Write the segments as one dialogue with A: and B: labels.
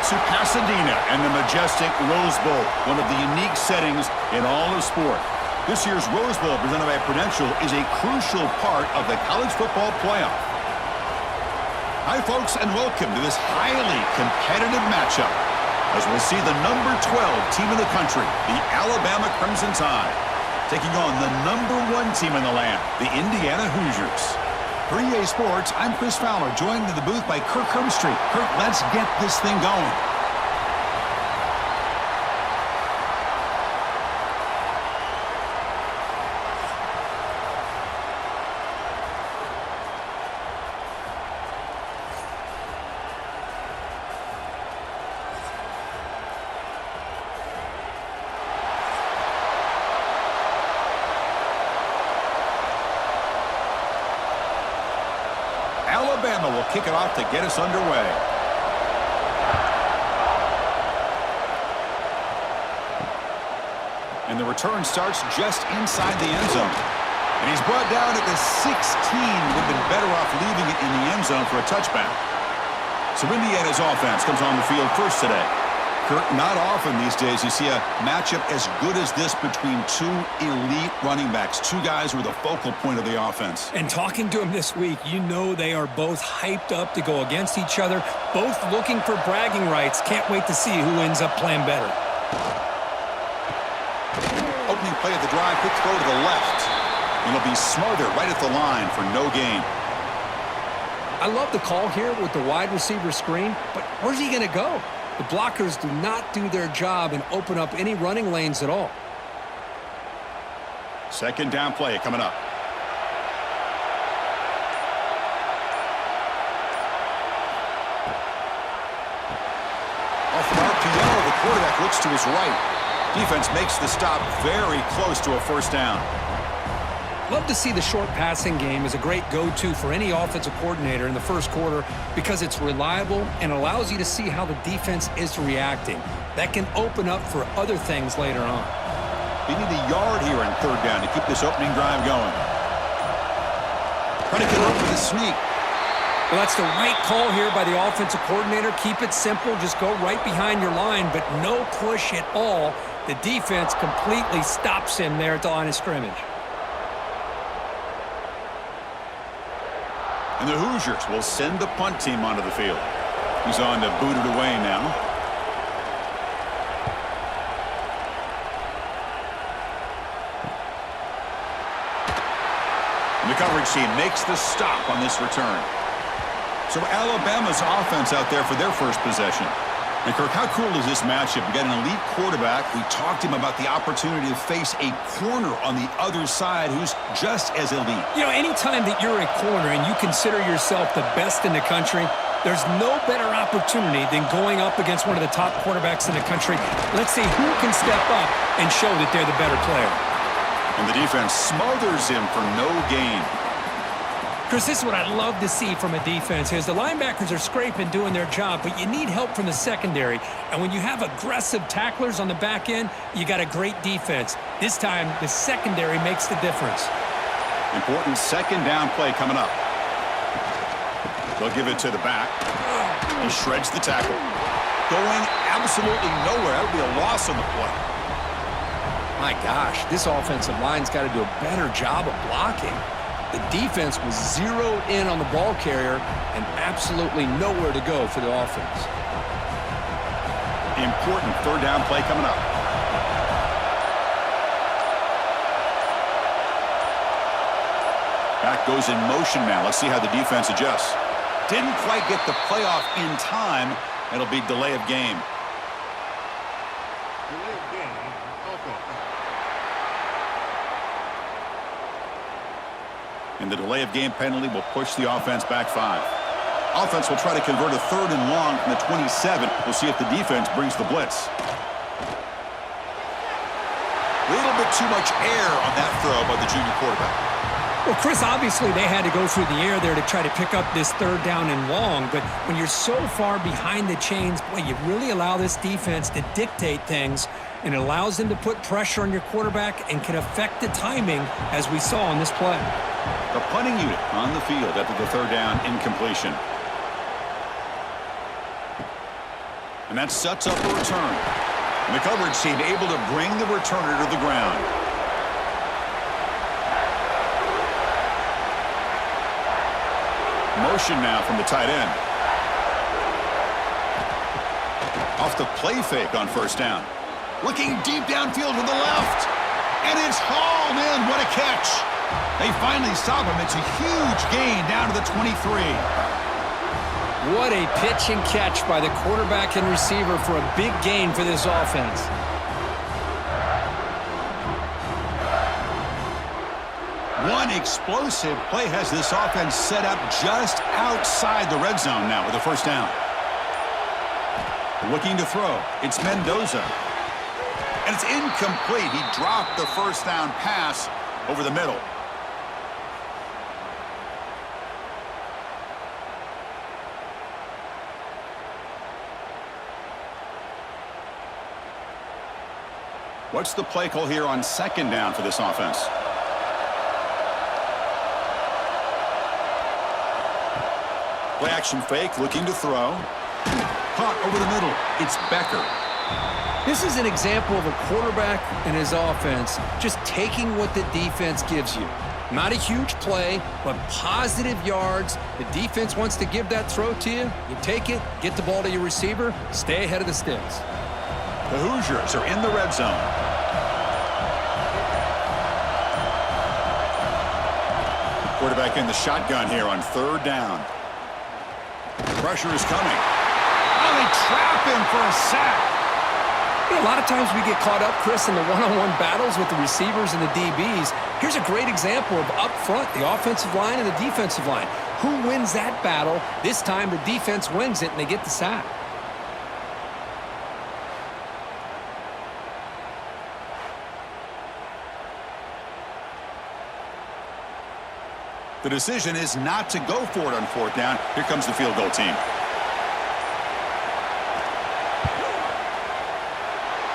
A: to Pasadena and the majestic Rose Bowl, one of the unique settings in all of sport. This year's Rose Bowl, presented by Prudential, is a crucial part of the college football playoff. Hi, folks, and welcome to this highly competitive matchup as we'll see the number 12 team in the country, the Alabama Crimson Tide, taking on the number 1 team in the land, the Indiana Hoosiers. For EA Sports, I'm Chris Fowler, joined in the booth by Kirk Herbstreit. Kirk, let's get this thing going. Alabama will kick it off to get us underway. And the return starts just inside the end zone. And he's brought down at the 16. Would have been better off leaving it in the end zone for a touchback. So Indiana's offense comes on the field first today. Kurt, not often these days you see a matchup as good as this between two elite running backs, two guys who are the focal point of the offense.
B: And talking to them this week, you know they are both hyped up to go against each other, both looking for bragging rights. Can't wait to see who ends up playing better.
A: Opening play of the drive, quick throw to the left. And it'll be smothered right at the line for no gain.
B: I love the call here with the wide receiver screen, but where's he going to go? The blockers do not do their job and open up any running lanes at all.
A: Second down play coming up. Off an RPO, the quarterback looks to his right. Defense makes the stop very close to a first down.
B: Love to see the short passing game as a great go-to for any offensive coordinator in the first quarter because it's reliable and allows you to see how the defense is reacting. That can open up for other things later on.
A: We need a yard here in third down to keep this opening drive going. Trying to get over the sneak.
B: Well, that's the right call here by the offensive coordinator. Keep it simple. Just go right behind your line, but no push at all. The defense completely stops him there at the line of scrimmage.
A: And the Hoosiers will send the punt team onto the field. He's on to boot it away now. And the coverage team makes the stop on this return. So Alabama's offense out there for their first possession. And Kirk, how cool is this matchup? We got an elite quarterback. We talked to him about the opportunity to face a corner on the other side who's just as elite.
B: You know, anytime that you're a corner and you consider yourself the best in the country, there's no better opportunity than going up against one of the top quarterbacks in the country. Let's see who can step up and show that they're the better player.
A: And the defense smothers him for no gain.
B: Chris, this is what I love to see from a defense is the linebackers are scraping, doing their job, but you need help from the secondary. And when you have aggressive tacklers on the back end, you got a great defense. This time, the secondary makes the difference.
A: Important second down play coming up. They'll give it to the back. He shreds the tackle. Going absolutely nowhere. That would be a loss on the play.
B: My gosh, this offensive line's got to do a better job of blocking. The defense was zeroed in on the ball carrier and absolutely nowhere to go for the offense.
A: Important third down play coming up. Back goes in motion now. Let's see how the defense adjusts. Didn't quite get the playoff in time. It'll be delay of game. And the delay of game penalty will push the offense back 5. Offense will try to convert a third and long from the 27. We'll see if the defense brings the blitz. A little bit too much air on that throw by the junior quarterback.
B: Well, Chris, obviously they had to go through the air there to try to pick up this third down and long, but when you're so far behind the chains, boy, you really allow this defense to dictate things, and it allows them to put pressure on your quarterback and can affect the timing, as we saw on this play.
A: The punting unit on the field after the third down incompletion. And that sets up a return. And the coverage team able to bring the returner to the ground. Motion now from the tight end. Off the play fake on first down. Looking deep downfield to the left. And it's hauled in. What a catch. They finally stop him. It's a huge gain down to the 23.
B: What a pitch and catch by the quarterback and receiver for a big gain for this offense.
A: One explosive play has this offense set up just outside the red zone now with a first down. Looking to throw. It's Mendoza. And it's incomplete. He dropped the first down pass over the middle. What's the play call here on second down for this offense? Play action fake, looking to throw. Caught over the middle. It's Becker.
B: This is an example of a quarterback and his offense just taking what the defense gives you. Not a huge play, but positive yards. The defense wants to give that throw to you. You take it, get the ball to your receiver, stay ahead of the sticks.
A: The Hoosiers are in the red zone. Quarterback in the shotgun here on third down. Pressure is coming. Oh, they trap him for a sack.
B: You know, a lot of times we get caught up, Chris, in the one-on-one battles with the receivers and the DBs. Here's a great example of up front, the offensive line and the defensive line. Who wins that battle? This time the defense wins it and they get the sack.
A: The decision is not to go for it on fourth down. Here comes the field goal team.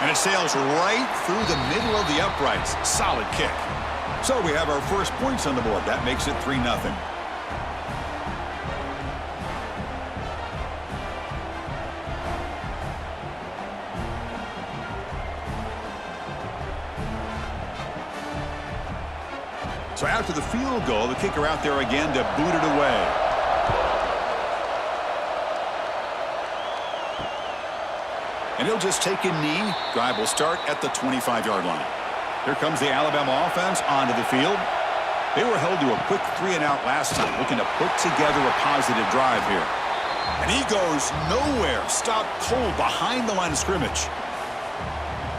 A: And it sails right through the middle of the uprights. Solid kick. So we have our first points on the board. That makes it 3-0. So after the field goal, the kicker out there again to boot it away. And he'll just take a knee. Drive will start at the 25-yard line. Here comes the Alabama offense onto the field. They were held to a quick 3-and-out last time, looking to put together a positive drive here. And he goes nowhere. Stopped cold behind the line of scrimmage.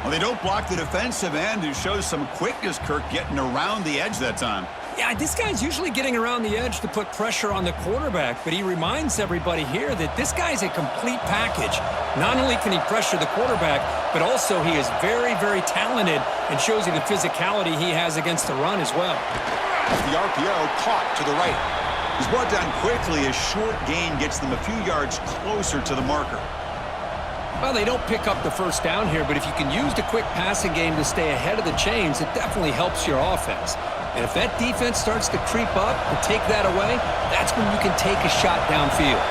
A: Well, they don't block the defensive end, who shows some quickness, Kirk, getting around the edge that time.
B: Yeah, this guy's usually getting around the edge to put pressure on the quarterback, but he reminds everybody here that this guy's a complete package. Not only can he pressure the quarterback, but also he is very, very talented and shows you the physicality he has against the run as well.
A: The RPO caught to the right. He's brought down quickly. A short gain gets them a few yards closer to the marker.
B: Well, they don't pick up the first down here, but if you can use the quick passing game to stay ahead of the chains, it definitely helps your offense. And if that defense starts to creep up and take that away, that's when you can take a shot downfield.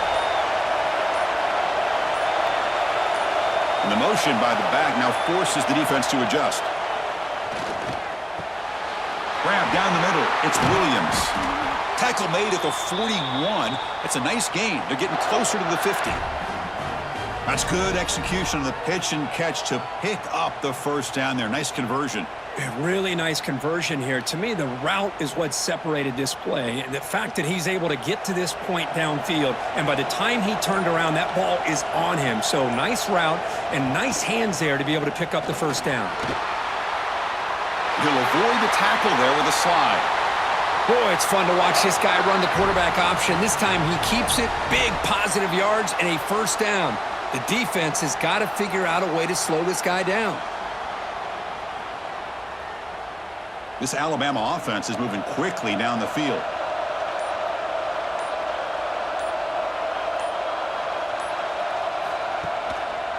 A: And the motion by the back now forces the defense to adjust. Grab down the middle. It's Williams. Tackle made at the 41. It's a nice gain. They're getting closer to the 50. That's good execution on the pitch and catch to pick up the first down there. Nice conversion.
B: A really nice conversion here. To me, the route is what separated this play. And the fact that he's able to get to this point downfield, and by the time he turned around, that ball is on him. So nice route and nice hands there to be able to pick up the first down.
A: He'll avoid the tackle there with a slide.
B: Boy, it's fun to watch this guy run the quarterback option. This time he keeps it. Big positive yards and a first down. The defense has got to figure out a way to slow this guy down.
A: This Alabama offense is moving quickly down the field.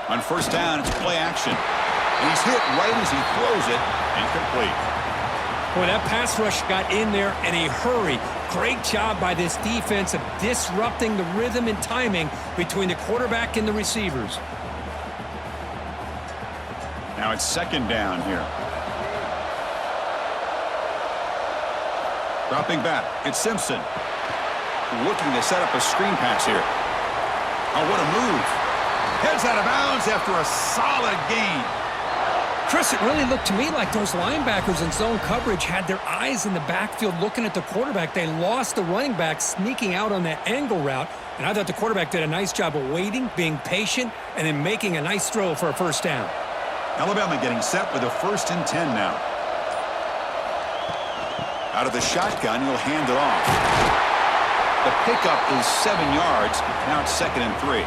A: On first down, it's play action. And he's hit right as he throws it. Incomplete.
B: Boy, that pass rush got in there in a hurry. Great job by this defense of disrupting the rhythm and timing between the quarterback and the receivers.
A: Now it's second down here. Dropping back, it's Simpson. Looking to set up a screen pass here. Oh, what a move. Heads out of bounds after a solid gain.
B: Chris, it really looked to me like those linebackers in zone coverage had their eyes in the backfield looking at the quarterback. They lost the running back sneaking out on that angle route, and I thought the quarterback did a nice job of waiting, being patient, and then making a nice throw for a first down.
A: Alabama getting set with a 1st and 10 now. Out of the shotgun, he'll hand it off. The pickup is 7 yards. Now it's 2nd and 3.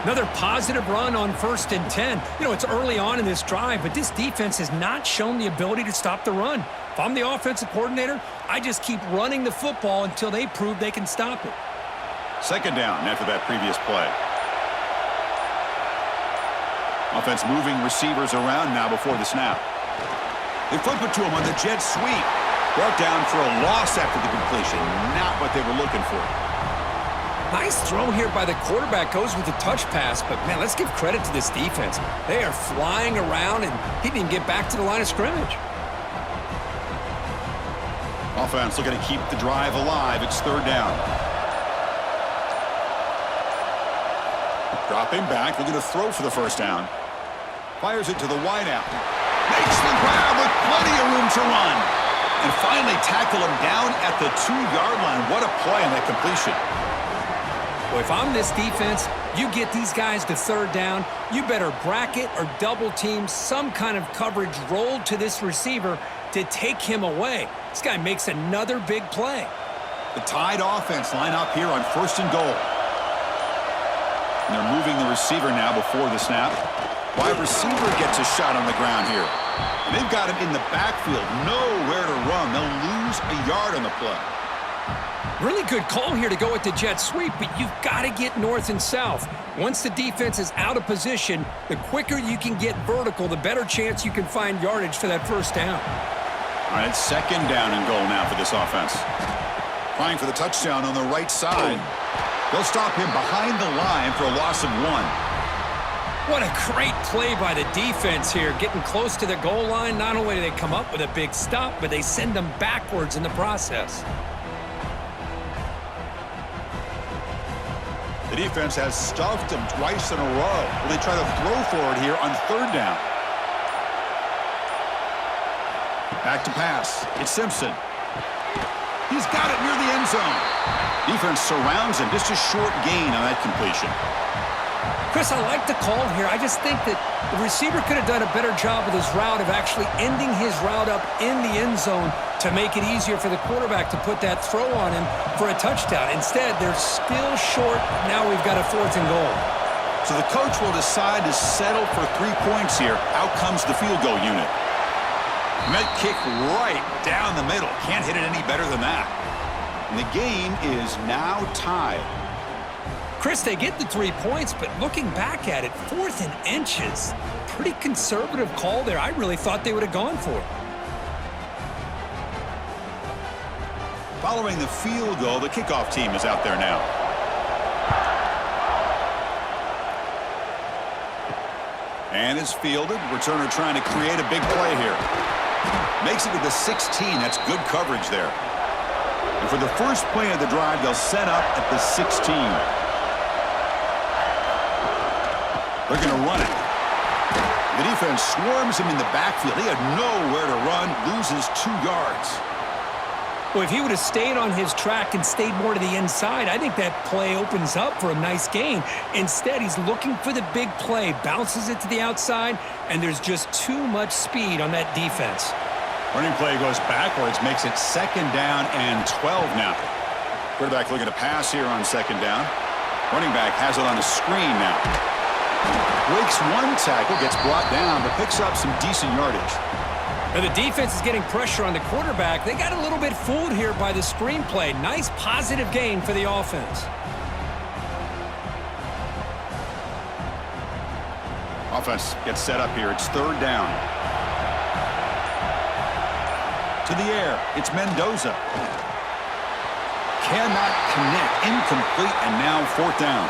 B: Another positive run on 1st and 10. You know, it's early on in this drive, but this defense has not shown the ability to stop the run. If I'm the offensive coordinator, I just keep running the football until they prove they can stop it.
A: 2nd down after that previous play. Offense moving receivers around now before the snap. They flip it to him on the jet sweep. Brought down for a loss after the completion. Not what they were looking for.
B: Nice throw here by the quarterback. Goes with the touch pass, but man, let's give credit to this defense. They are flying around, and he didn't get back to the line of scrimmage.
A: Offense looking to keep the drive alive. It's 3rd down. Dropping back, looking to throw for the 1st down. Fires it to the wideout. Makes the grab with plenty of room to run. And finally tackle him down at the 2-yard line. What a play on that completion.
B: Well, if I'm this defense, you get these guys to 3rd down, you better bracket or double team some kind of coverage rolled to this receiver to take him away. This guy makes another big play.
A: The Tide offense line up here on 1st and goal. And they're moving the receiver now before the snap. Wide receiver gets a shot on the ground here. And they've got him in the backfield. Nowhere to run. They'll lose a yard on the play.
B: Really good call here to go with the jet sweep, but you've got to get north and south. Once the defense is out of position, the quicker you can get vertical, the better chance you can find yardage for that 1st down.
A: All right, it's 2nd down and goal now for this offense. Trying for the touchdown on the right side. They'll stop him behind the line for a loss of 1.
B: What a great play by the defense here. Getting close to the goal line, not only do they come up with a big stop, but they send them backwards in the process.
A: The defense has stuffed him twice in a row. Will they try to throw for it here on 3rd down? Back to pass. It's Simpson. He's got it near the end zone. Defense surrounds him. Just a short gain on that completion.
B: Chris, I like the call here. I just think that the receiver could have done a better job with his route of actually ending his route up in the end zone to make it easier for the quarterback to put that throw on him for a touchdown. Instead, they're still short. Now we've got a 4th and goal.
A: So the coach will decide to settle for 3 points here. Out comes the field goal unit. Met kick right down the middle. Can't hit it any better than that. And the game is now tied.
B: Chris, they get the 3 points, but looking back at it, 4th and inches. Pretty conservative call there. I really thought they would have gone for it.
A: Following the field goal, the kickoff team is out there now. And is fielded. Returner trying to create a big play here. Makes it to the 16. That's good coverage there. And for the first play of the drive, they'll set up at the 16. They're going to run it. The defense swarms him in the backfield. He had nowhere to run, loses 2 yards.
B: Well, if he would have stayed on his track and stayed more to the inside, I think that play opens up for a nice gain. Instead, he's looking for the big play, bounces it to the outside, and there's just too much speed on that defense.
A: Running play goes backwards, makes it 2nd down and 12 now. Quarterback looking to pass here on 2nd down. Running back has it on the screen now. Breaks 1 tackle, gets brought down, but picks up some decent yardage.
B: Now the defense is getting pressure on the quarterback. They got a little bit fooled here by the screenplay. Nice positive gain for the offense.
A: Offense gets set up here. It's 3rd down. To the air. It's Mendoza. Cannot connect. Incomplete, and now 4th down.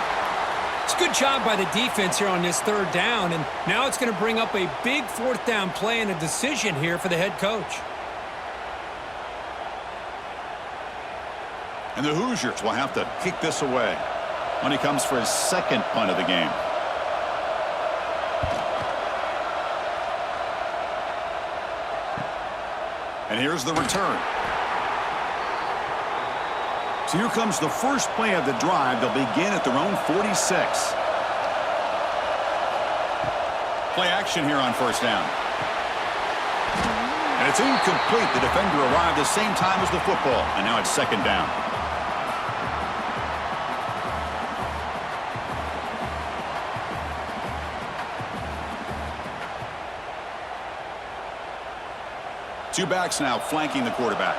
B: It's a good job by the defense here on this third down, and now it's going to bring up a big fourth down play and a decision here for the head coach.
A: And the Hoosiers will have to kick this away when he comes for his second punt of the game. And here's the return. So here comes the first play of the drive. They'll begin at their own 46. Play action here on first down. And it's incomplete. The defender arrived the same time as the football. And now it's second down. Two backs now flanking the quarterback.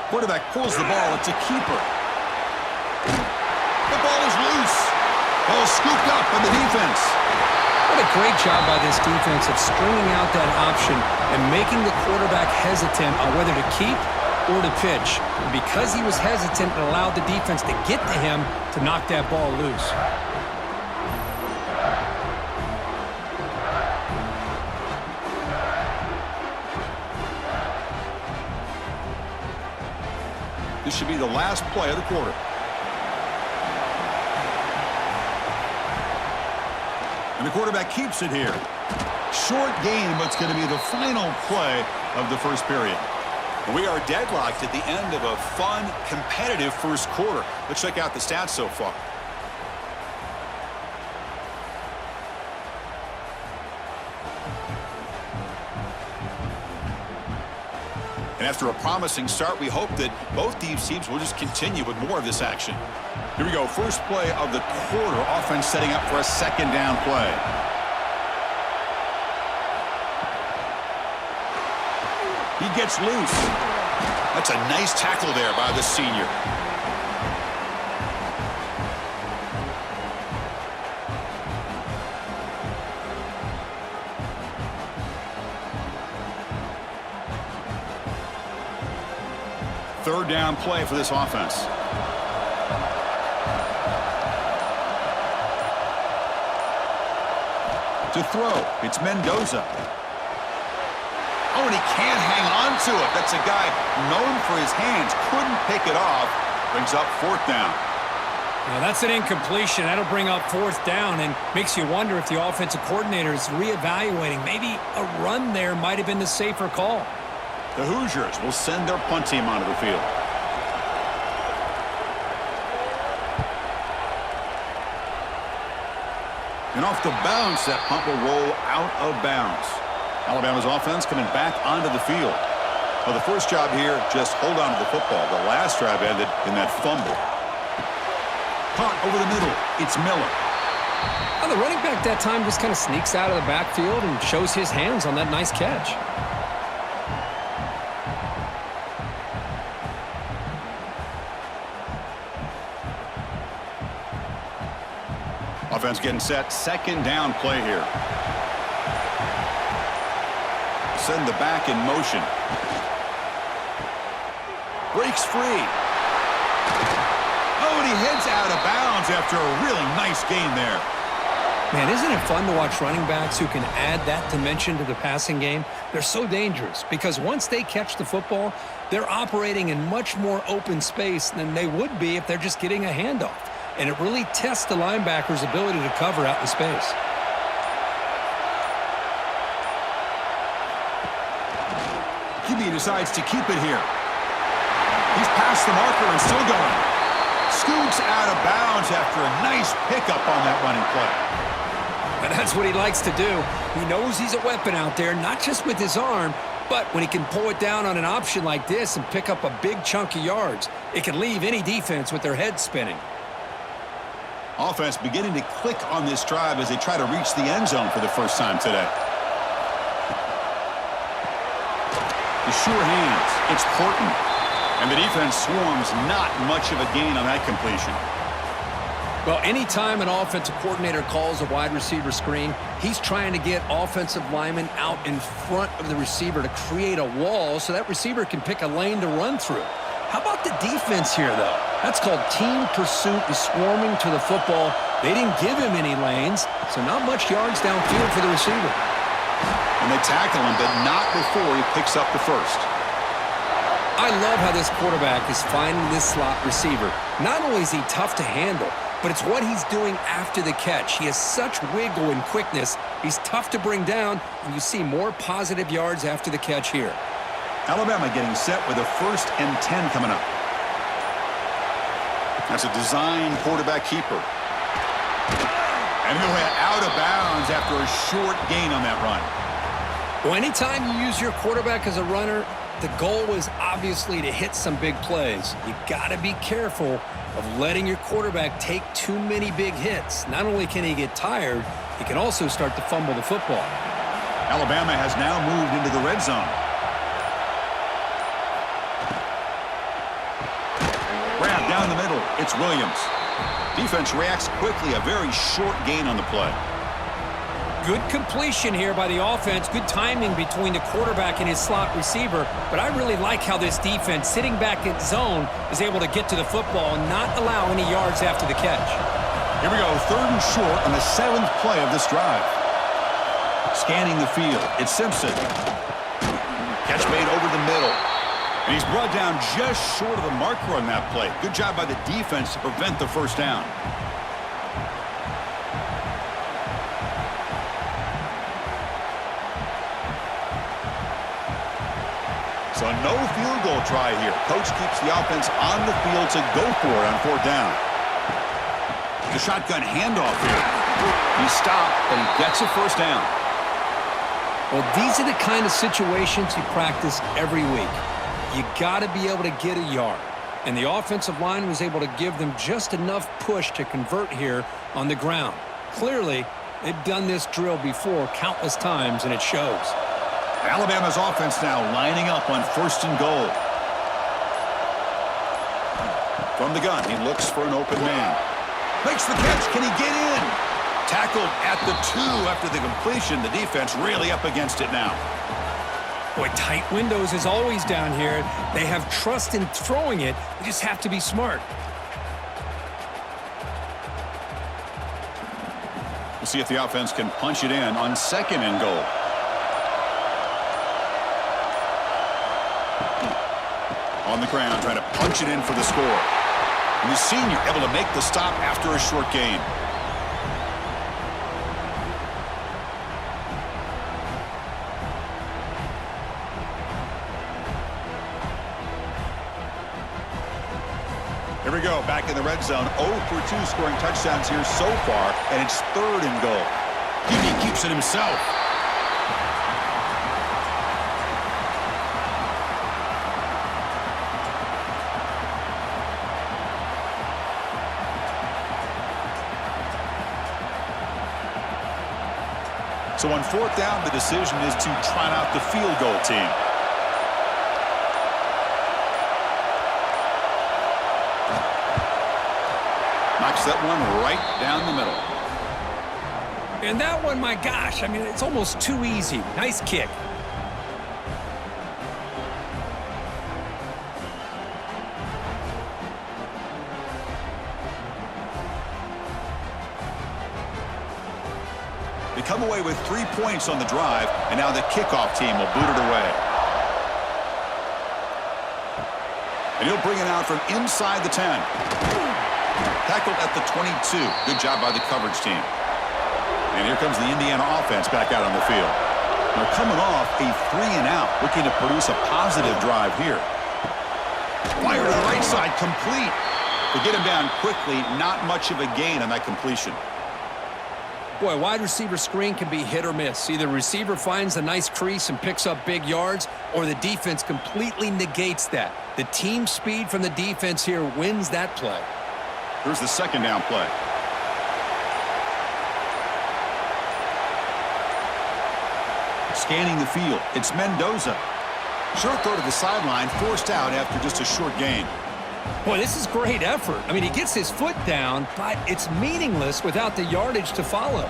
A: Quarterback pulls the ball. It's a keeper. The ball is loose. Ball scooped up by the defense.
B: What a great job by this defense of stringing out that option and making the quarterback hesitant on whether to keep or to pitch. And because he was hesitant, it allowed the defense to get to him to knock that ball loose.
A: This should be the last play of the quarter. And the quarterback keeps it here. Short game, but it's going to be the final play of the first period. We are deadlocked at the end of a fun, competitive first quarter. Let's check out the stats so far. And after a promising start, we hope that both these teams will just continue with more of this action. Here we go. First play of the quarter. Offense setting up for a second down play. He gets loose. That's a nice tackle there by the senior. Third down play for this offense. To throw, it's Mendoza. Oh, and he can't hang on to it. That's a guy known for his hands. Couldn't pick it off. Brings up fourth down.
B: Now that's an incompletion. That'll bring up fourth down and makes you wonder if the offensive coordinator is reevaluating. Maybe a run there might have been the safer call.
A: The Hoosiers will send their punt team onto the field. And off the bounce, that punt will roll out of bounds. Alabama's offense coming back onto the field. Well, the first job here, just hold on to the football. The last drive ended in that fumble. Punt over the middle. It's Miller.
B: Well, the running back that time just kind of sneaks out of the backfield and shows his hands on that nice catch.
A: Offense getting set. Second down play here. Send the back in motion. Breaks free. Oh, and he heads out of bounds after a really nice gain there.
B: Man, isn't it fun to watch running backs who can add that dimension to the passing game? They're so dangerous because once they catch the football, they're operating in much more open space than they would be if they're just getting a handoff. And it really tests the linebacker's ability to cover out in space.
A: QB decides to keep it here. He's past the marker and still going. Scoots out of bounds after a nice pickup on that running play.
B: And that's what he likes to do. He knows he's a weapon out there, not just with his arm, but when he can pull it down on an option like this and pick up a big chunk of yards, it can leave any defense with their head spinning.
A: Offense beginning to click on this drive as they try to reach the end zone for the first time today. The sure hands. It's Horton. And the defense swarms, not much of a gain on that completion.
B: Well, anytime an offensive coordinator calls a wide receiver screen, he's trying to get offensive linemen out in front of the receiver to create a wall so that receiver can pick a lane to run through. How about the defense here, though? That's called team pursuit and swarming to the football. They didn't give him any lanes, so not much yards downfield for the receiver.
A: And they tackle him, but not before he picks up the first.
B: I love how this quarterback is finding this slot receiver. Not only is he tough to handle, but it's what he's doing after the catch. He has such wiggle and quickness. He's tough to bring down, and you see more positive yards after the catch here.
A: Alabama getting set with a 1st and 10 coming up. That's a design quarterback keeper. And he'll head out of bounds after a short gain on that run.
B: Well, anytime you use your quarterback as a runner, the goal is obviously to hit some big plays. You got to be careful of letting your quarterback take too many big hits. Not only can he get tired, he can also start to fumble the football.
A: Alabama has now moved into the red zone. Grab down the middle. It's Williams. Defense reacts quickly. A very short gain on the play.
B: Good completion here by the offense. Good timing between the quarterback and his slot receiver. But I really like how this defense, sitting back in zone, is able to get to the football and not allow any yards after the catch.
A: Here we go. 3rd and short on the 7th play of this drive. Scanning the field. It's Simpson. Catch made over the middle. And he's brought down just short of the marker on that play. Good job by the defense to prevent the first down. So no field goal try here. Coach keeps the offense on the field to go for it on 4th down. The shotgun handoff here. He stopped, but he gets a first down.
B: Well, these are the kind of situations you practice every week. You got to be able to get a yard. And the offensive line was able to give them just enough push to convert here on the ground. Clearly, they've done this drill before countless times, and it shows.
A: Alabama's offense now lining up on 1st and goal. From the gun, he looks for an open man. Makes the catch. Can he get in? Tackled at the 2 after the completion. The defense really up against it now.
B: Boy, tight windows is always down here. They have trust in throwing it. They just have to be smart.
A: We'll see if the offense can punch it in on 2nd and goal. On the ground, trying to punch it in for the score. And the senior able to make the stop after a short gain. Here we go, back in the red zone. 0 for 2 scoring touchdowns here so far, and it's 3rd and goal. QB keeps it himself. So on 4th down, the decision is to trot out the field goal team. Knocks that one right down the middle.
B: And that one, my gosh, I mean, it's almost too easy. Nice kick.
A: They come away with 3 points on the drive, and now the kickoff team will boot it away. And he'll bring it out from inside the 10. Tackled at the 22. Good job by the coverage team. And here comes the Indiana offense back out on the field. They're coming off a 3-and-out, looking to produce a positive drive here. Fire to the right side, complete. They get him down quickly, not much of a gain on that completion.
B: Boy, wide receiver screen can be hit or miss. Either receiver finds a nice crease and picks up big yards, or the defense completely negates that. The team speed from the defense here wins that play.
A: Here's the 2nd down play. Scanning the field, it's Mendoza. Short throw to the sideline, forced out after just a short gain.
B: Boy, this is great effort. I mean, he gets his foot down, but it's meaningless without the yardage to follow.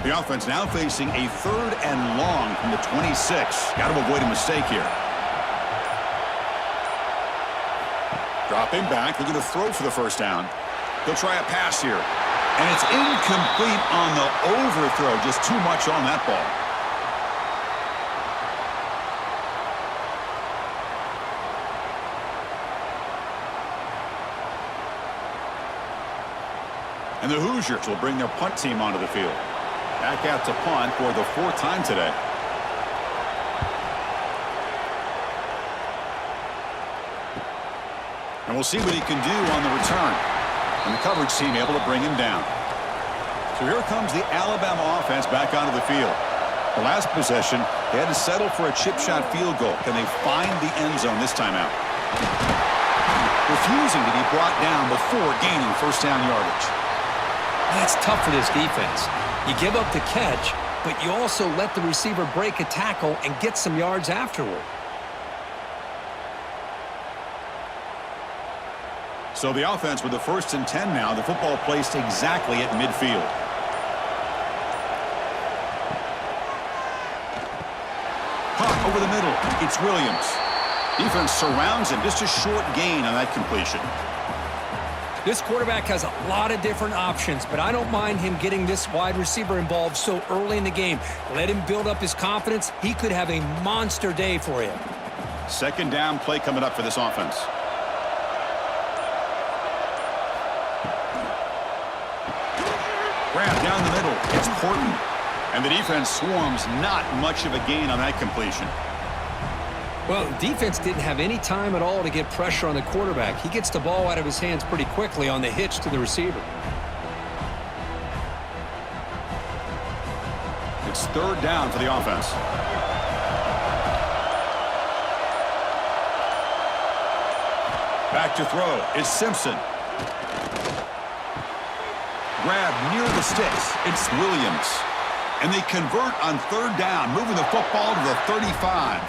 A: The offense now facing a 3rd and long from the 26. Got to avoid a mistake here. Dropping back, looking to throw for the first down. They'll try a pass here. And it's incomplete on the overthrow. Just too much on that ball. And the Hoosiers will bring their punt team onto the field. Back out to punt for the 4th time today. And we'll see what he can do on the return. And the coverage team able to bring him down. So here comes the Alabama offense back onto the field. The last possession, they had to settle for a chip shot field goal. Can they find the end zone this time out? Refusing to be brought down before gaining first down yardage.
B: That's tough for this defense. You give up the catch, but you also let the receiver break a tackle and get some yards afterward.
A: So the offense with the 1st and 10 now. The football placed exactly at midfield. Caught over the middle. It's Williams. Defense surrounds him. Just a short gain on that completion.
B: This quarterback has a lot of different options, but I don't mind him getting this wide receiver involved so early in the game. Let him build up his confidence. He could have a monster day for you.
A: 2nd down play coming up for this offense. Grab down the middle. It's Horton. And the defense swarms. Not much of a gain on that completion.
B: Well, defense didn't have any time at all to get pressure on the quarterback. He gets the ball out of his hands pretty quickly on the hitch to the receiver.
A: It's 3rd down for the offense. Back to throw. It's Simpson. Grab near the sticks. It's Williams. And they convert on 3rd down, moving the football to the 35.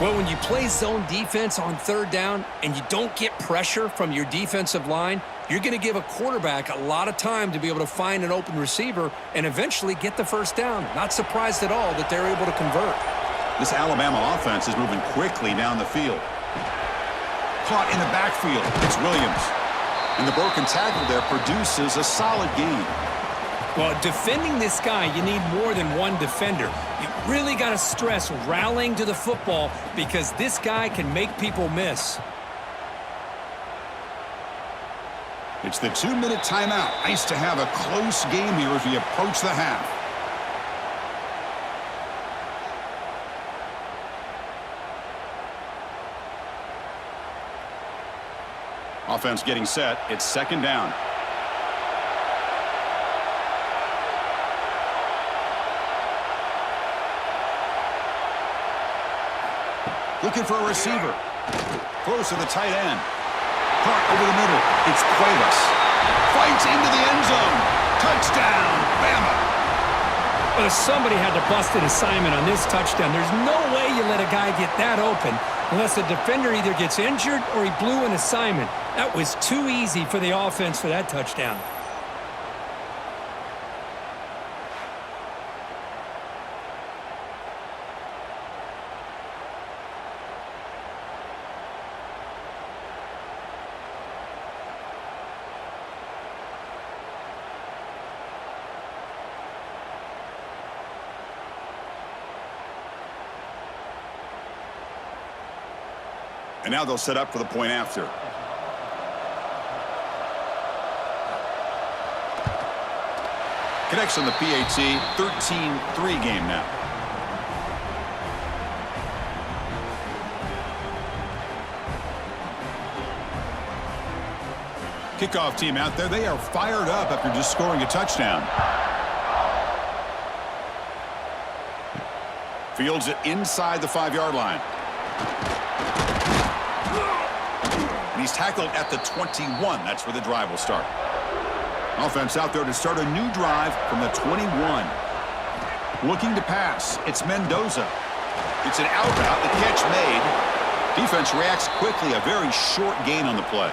B: Well, when you play zone defense on 3rd down and you don't get pressure from your defensive line, you're going to give a quarterback a lot of time to be able to find an open receiver and eventually get the first down. Not surprised at all that they're able to convert.
A: This Alabama offense is moving quickly down the field. Caught in the backfield. It's Williams. And the broken tackle there produces a solid gain.
B: Well, defending this guy, you need more than one defender. You really got to stress rallying to the football because this guy can make people miss.
A: It's the 2-minute timeout. Nice to have a close game here as we approach the half. Offense getting set. It's 2nd down. Looking for a receiver. Close to the tight end. Caught over the middle. It's Cuevas. Fights into the end zone. Touchdown, Bama.
B: Well, somebody had to bust an assignment on this touchdown. There's no way you let a guy get that open unless the defender either gets injured or he blew an assignment. That was too easy for the offense for that touchdown.
A: And now they'll set up for the point after. Connects on the PAT, 13-3 game now. Kickoff team out there, they are fired up after just scoring a touchdown. Fields it inside the 5-yard line. And he's tackled at the 21. That's where the drive will start. Offense out there to start a new drive from the 21. Looking to pass. It's Mendoza. It's an out route. The catch made. Defense reacts quickly. A very short gain on the play.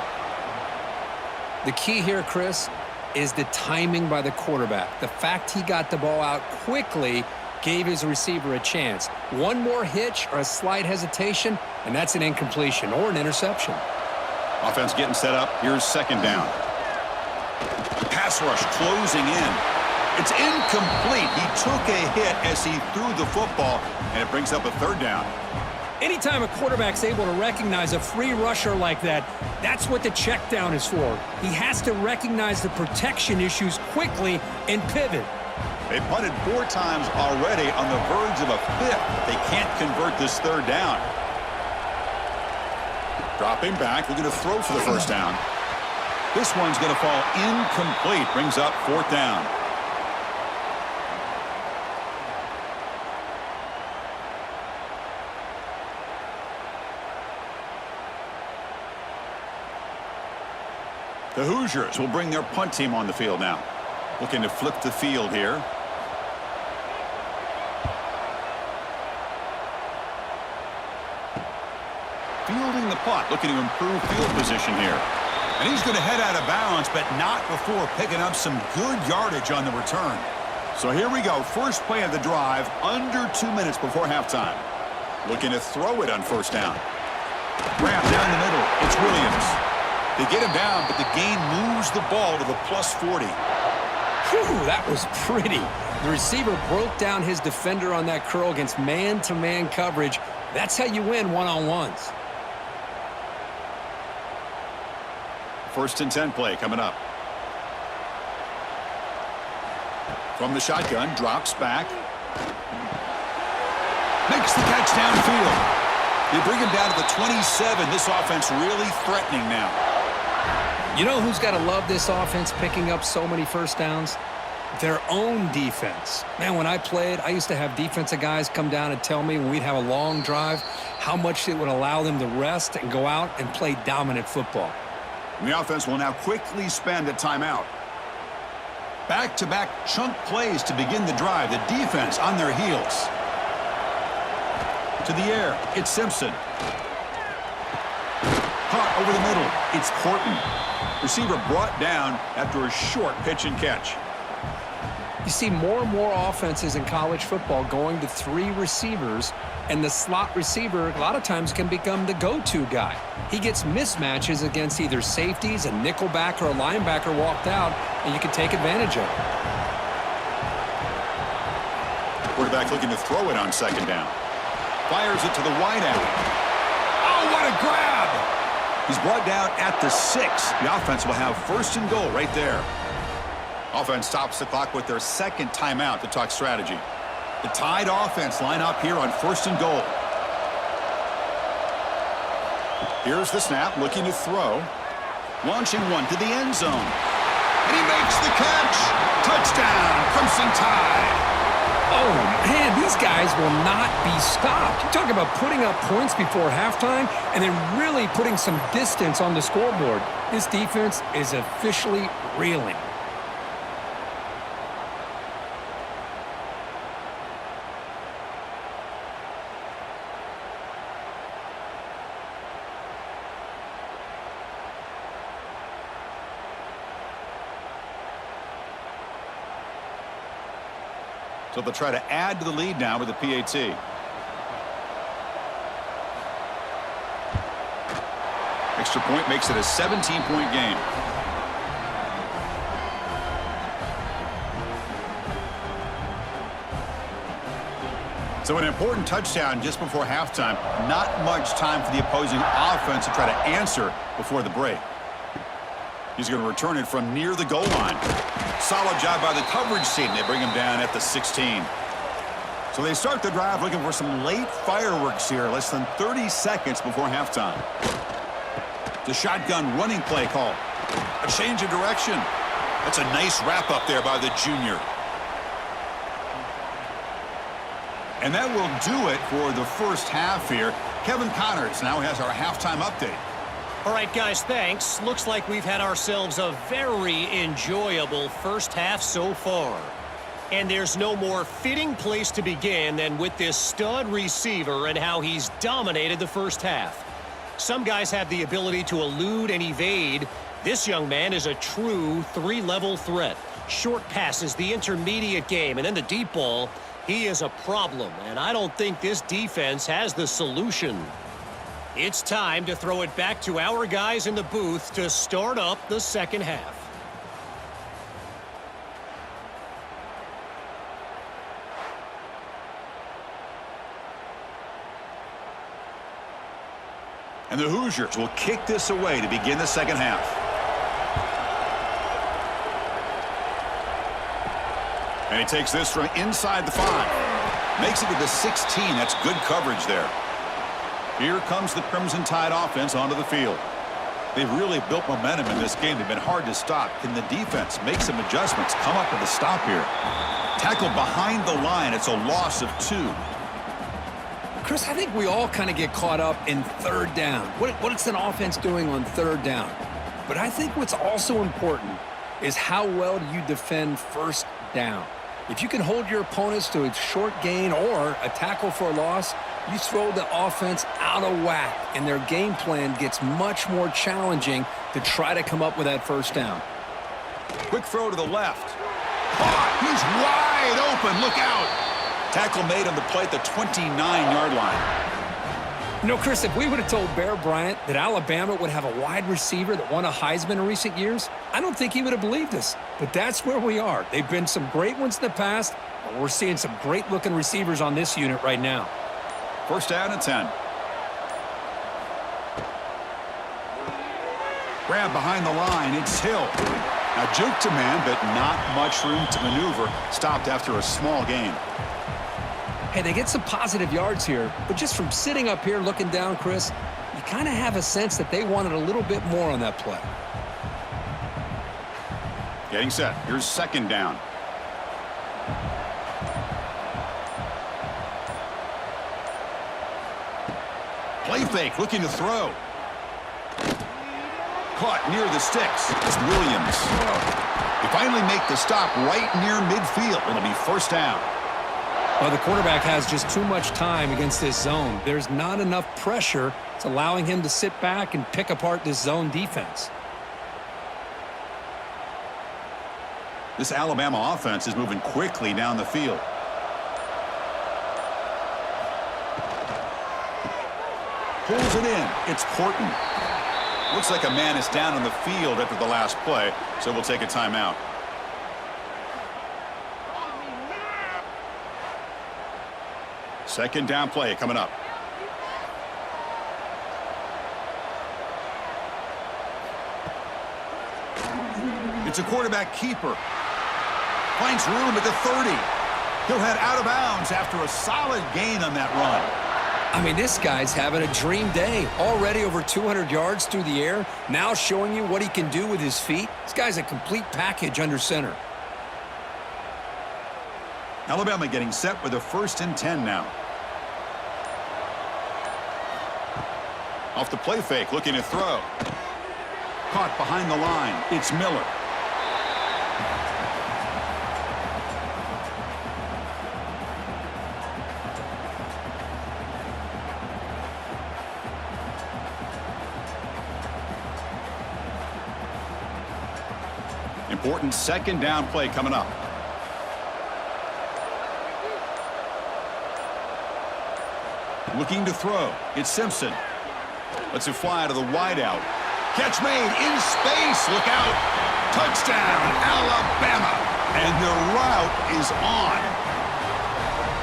B: The key here, Chris, is the timing by the quarterback. The fact he got the ball out quickly gave his receiver a chance. One more hitch or a slight hesitation, and that's an incompletion or an interception.
A: Offense getting set up. Here's second down. Pass rush closing in. It's incomplete. He took a hit as he threw the football, and it brings up a third down.
B: Anytime a quarterback's able to recognize a free rusher like that, that's what the check down is for. He has to recognize the protection issues quickly and pivot.
A: They punted 4 times already, on the verge of a 5th. They can't convert this third down. Dropping back, looking to throw for the first down. This one's going to fall incomplete. Brings up 4th down. The Hoosiers will bring their punt team on the field now. Looking to flip the field here. Fielding the punt, looking to improve field position here. And he's going to head out of bounds, but not before picking up some good yardage on the return. So here we go. First play of the drive, under 2 minutes before halftime. Looking to throw it on first down. Grab down the middle. It's Williams. They get him down, but the gain moves the ball to the +40.
B: Whew, that was pretty. The receiver broke down his defender on that curl against man-to-man coverage. That's how you win one-on-ones.
A: First and 10 play coming up. From the shotgun, drops back. Makes the catch downfield. They bring him down to the 27. This offense really threatening now.
B: You know who's got to love this offense picking up so many first downs? Their own defense. Man, when I played, I used to have defensive guys come down and tell me when we'd have a long drive how much it would allow them to rest and go out and play dominant football.
A: And the offense will now quickly spend a timeout. Back-to-back chunk plays to begin the drive. The defense on their heels. To the air, it's Simpson. Caught over the middle, it's Horton. Receiver brought down after a short pitch and catch.
B: You see more and more offenses in college football going to 3 receivers, and the slot receiver a lot of times can become the go-to guy. He gets mismatches against either safeties, a nickelback, or a linebacker walked out, and you can take advantage of it.
A: Quarterback looking to throw it on second down. Fires it to the wideout. Oh, what a grab! He's brought down at the 6. The offense will have first and goal right there. Offense stops the clock with their second timeout to talk strategy. The Tide offense line up here on first and goal. Here's the snap, looking to throw. Launching one to the end zone. And he makes the catch. Touchdown, Crimson Tide.
B: Oh, man, these guys will not be stopped. You talk about putting up points before halftime and then really putting some distance on the scoreboard. This defense is officially reeling.
A: So they'll try to add to the lead now with the PAT. Extra point makes it a 17-point game. So an important touchdown just before halftime. Not much time for the opposing offense to try to answer before the break. He's going to return it from near the goal line. Solid job by the coverage team. They bring him down at the 16. So they start the drive looking for some late fireworks here, less than 30 seconds before halftime. The shotgun running play call. A change of direction. That's a nice wrap up there by the junior. And that will do it for the first half here. Kevin Connors now has our halftime update.
C: All right, guys, thanks. Looks like we've had ourselves a very enjoyable first half so far. And there's no more fitting place to begin than with this stud receiver and how he's dominated the first half. Some guys have the ability to elude and evade. This young man is a true three-level threat. Short passes, the intermediate game, and then the deep ball. He is a problem, and I don't think this defense has the solution. It's time to throw it back to our guys in the booth to start up the second half.
A: And the Hoosiers will kick this away to begin the second half. And he takes this from inside the 5. Makes it to the 16. That's good coverage there. Here comes the Crimson Tide offense onto the field. They've really built momentum in this game. They've been hard to stop. Can the defense make some adjustments? Come up with a stop here. Tackle behind the line. It's a loss of 2.
B: Chris, I think we all kind of get caught up in third down. What's an offense doing on third down? But I think what's also important is how well do you defend first down. If you can hold your opponents to a short gain or a tackle for a loss, you throw the offense out of whack, and their game plan gets much more challenging to try to come up with that first down.
A: Quick throw to the left. He's wide open. Look out. Tackle made on the play at the 29-yard line.
B: You know, Chris, if we would have told Bear Bryant that Alabama would have a wide receiver that won a Heisman in recent years, I don't think he would have believed us. But that's where we are. They've been some great ones in the past, but we're seeing some great-looking receivers on this unit right now.
A: First down and 10. Grab behind the line. It's Hill. Now juke to man, but not much room to maneuver. Stopped after a small gain.
B: Hey, they get some positive yards here, but just from sitting up here looking down, Chris, you kind of have a sense that they wanted a little bit more on that play.
A: Getting set. Here's second down. Play fake, looking to throw. Caught near the sticks. It's Williams. They finally make the stop right near midfield. It'll be first down.
B: Well, the quarterback has just too much time against this zone. There's not enough pressure. It's allowing him to sit back and pick apart this zone defense.
A: This Alabama offense is moving quickly down the field. Pulls it in. It's Horton. Looks like a man is down on the field after the last play, so we'll take a timeout. Second down play coming up. It's a quarterback keeper. Finds room at the 30. He'll head out of bounds after a solid gain on that run.
B: I mean, this guy's having a dream day. Already over 200 yards through the air. Now showing you what he can do with his feet. This guy's a complete package under center.
A: Alabama getting set with a 1st and 10 now. Off the play fake, looking to throw. Caught behind the line. It's Miller. Important second down play coming up. Looking to throw. It's Simpson. Lets it fly to the wideout. Catch made in space. Look out. Touchdown, Alabama. And the route is on.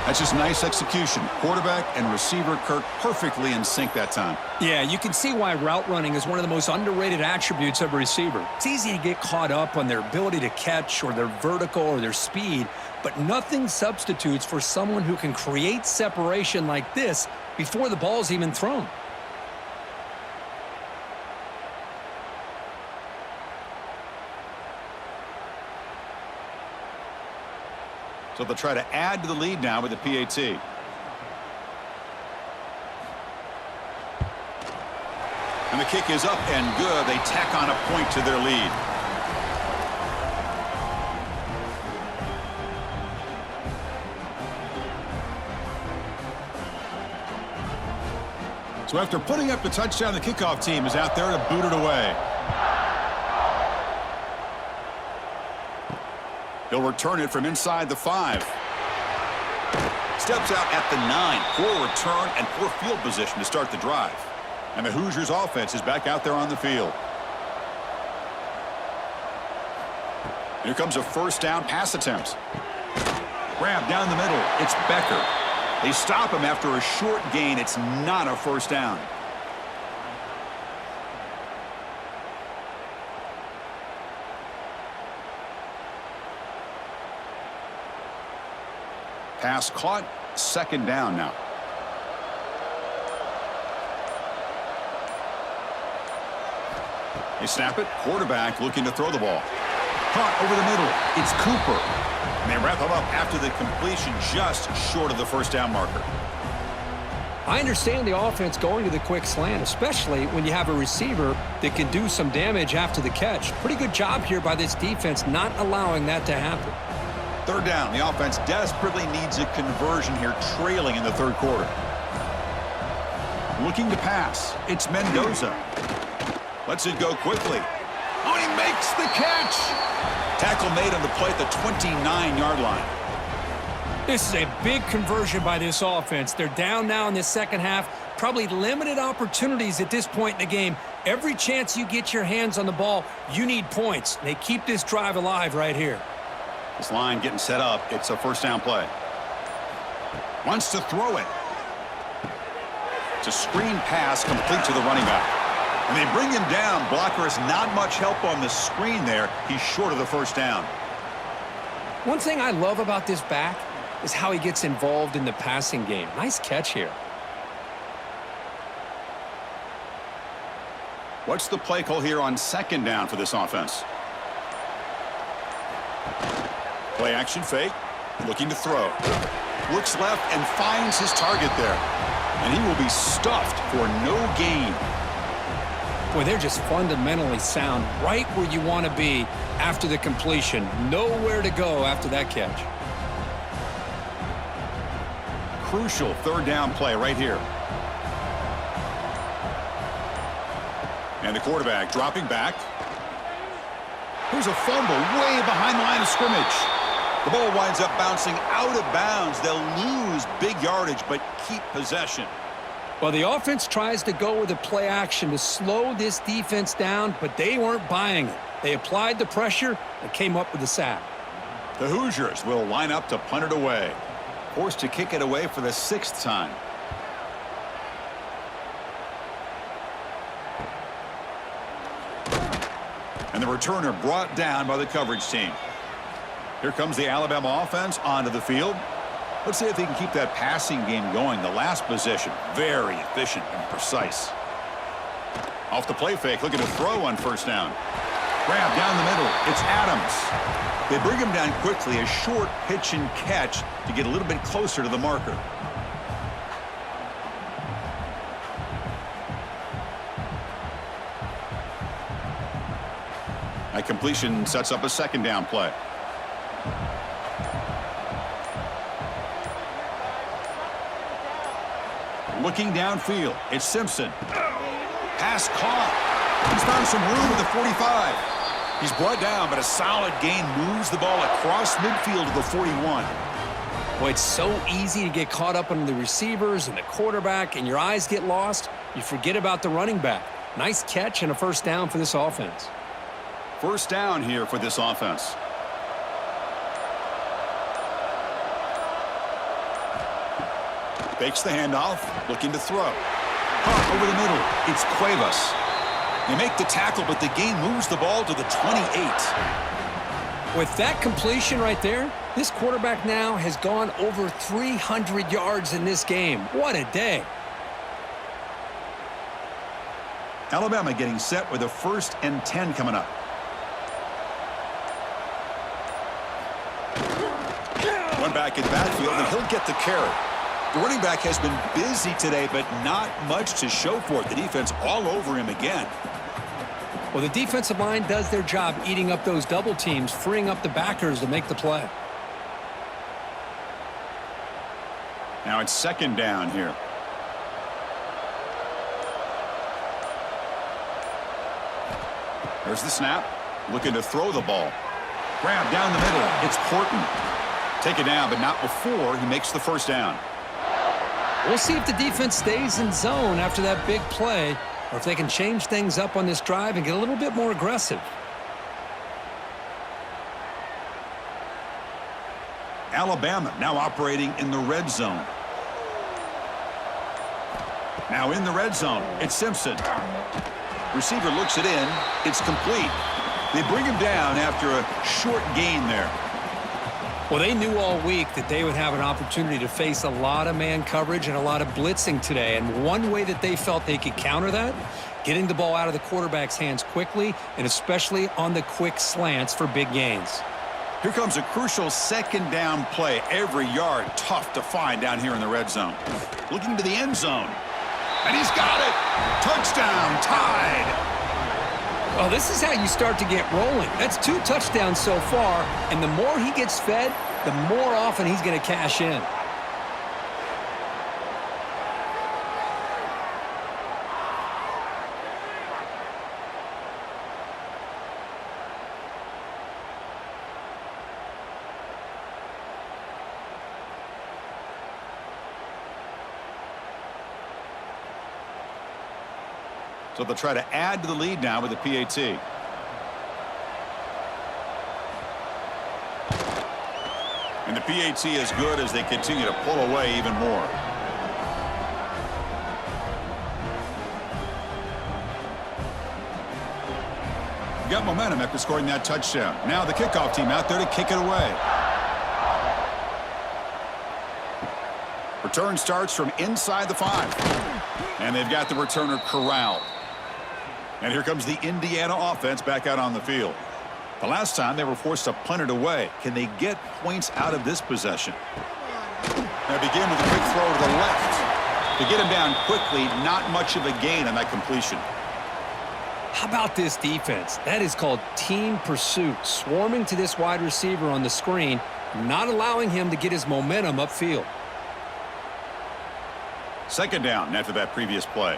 A: That's just nice execution. Quarterback and receiver Kirk perfectly in sync that time.
B: Yeah, you can see why route running is one of the most underrated attributes of a receiver. It's easy to get caught up on their ability to catch or their vertical or their speed, but nothing substitutes for someone who can create separation like this before the ball's even thrown.
A: So they'll try to add to the lead now with the PAT. And the kick is up and good. They tack on a point to their lead. So after putting up the touchdown, the kickoff team is out there to boot it away. He'll return it from inside the 5. Steps out at the 9. Poor return and poor field position to start the drive. And the Hoosiers offense is back out there on the field. Here comes a first down pass attempt. Grab down the middle. It's Becker. They stop him after a short gain. It's not a first down. Pass caught. Second down now. They snap it. Quarterback looking to throw the ball. Caught over the middle. It's Cooper. And they wrap him up after the completion just short of the first down marker.
B: I understand the offense going to the quick slant, especially when you have a receiver that can do some damage after the catch. Pretty good job here by this defense not allowing that to happen.
A: Third down. The offense desperately needs a conversion here, trailing in the third quarter. Looking to pass. It's Mendoza. Lets it go quickly. Oh, he makes the catch. Tackle made on the play at the 29-yard line.
B: This is a big conversion by this offense. They're down now in the second half. Probably limited opportunities at this point in the game. Every chance you get your hands on the ball, you need points. They keep this drive alive right here.
A: This line getting set up. It's a first down play. Wants to throw it. It's a screen pass complete to the running back. And they bring him down. Blocker has not much help on the screen there. He's short of the first down.
B: One thing I love about this back is how he gets involved in the passing game. Nice catch here.
A: What's the play call here on second down for this offense? Play action fake. Looking to throw. Looks left and finds his target there. And he will be stuffed for no gain.
B: Boy, they're just fundamentally sound right where you want to be after the completion. Nowhere to go after that catch.
A: Crucial third down play right here. And the quarterback dropping back. Here's a fumble way behind the line of scrimmage. The ball winds up bouncing out of bounds. They'll lose big yardage, but keep possession.
B: Well, the offense tries to go with a play action to slow this defense down, but they weren't buying it. They applied the pressure and came up with the sack.
A: The Hoosiers will line up to punt it away. Forced to kick it away for the 6th time. And the returner brought down by the coverage team. Here comes the Alabama offense onto the field. Let's see if they can keep that passing game going. The last possession, very efficient and precise. Off the play fake, looking to throw on first down. Grab down the middle. It's Adams. They bring him down quickly, a short pitch and catch to get a little bit closer to the marker. That completion sets up a second down play. Looking downfield, it's Simpson. Pass caught. He's found some room at the 45. He's brought down, but a solid gain moves the ball across midfield to the 41.
B: Boy, it's so easy to get caught up on the receivers and the quarterback, and your eyes get lost. You forget about the running back. Nice catch and a first down for this offense.
A: First down here for this offense. Fakes the handoff, looking to throw. Caught over the middle. It's Cuevas. They make the tackle, but the gain moves the ball to the 28.
B: With that completion right there, this quarterback now has gone over 300 yards in this game. What a day.
A: Alabama getting set with a 1st and 10 coming up. One back in the backfield, and he'll get the carry. The running back has been busy today, but not much to show for it. The defense all over him again.
B: Well, the defensive line does their job eating up those double teams, freeing up the backers to make the play.
A: Now it's second down here. There's the snap. Looking to throw the ball. Grab down the middle. It's Porton. Take it down, but not before he makes the first down.
B: We'll see if the defense stays in zone after that big play, or if they can change things up on this drive and get a little bit more aggressive.
A: Alabama now operating in the red zone. Now in the red zone, it's Simpson. Receiver looks it in. It's complete. They bring him down after a short gain there.
B: Well, they knew all week that they would have an opportunity to face a lot of man coverage and a lot of blitzing today. And one way that they felt they could counter that, getting the ball out of the quarterback's hands quickly, and especially on the quick slants for big gains.
A: Here comes a crucial second down play. Every yard tough to find down here in the red zone. Looking to the end zone. And he's got it. Touchdown, tied.
B: Well, this is how you start to get rolling. That's 2 touchdowns so far, and the more he gets fed, the more often he's going to cash in.
A: So they'll try to add to the lead now with the PAT. And the PAT is good as they continue to pull away even more. Got momentum after scoring that touchdown. Now the kickoff team out there to kick it away. Return starts from inside the 5. And they've got the returner corralled. And here comes the Indiana offense back out on the field. The last time they were forced to punt it away. Can they get points out of this possession? They begin with a quick throw to the left. To get him down quickly, not much of a gain on that completion.
B: How about this defense? That is called team pursuit. Swarming to this wide receiver on the screen, not allowing him to get his momentum upfield.
A: Second down after that previous play.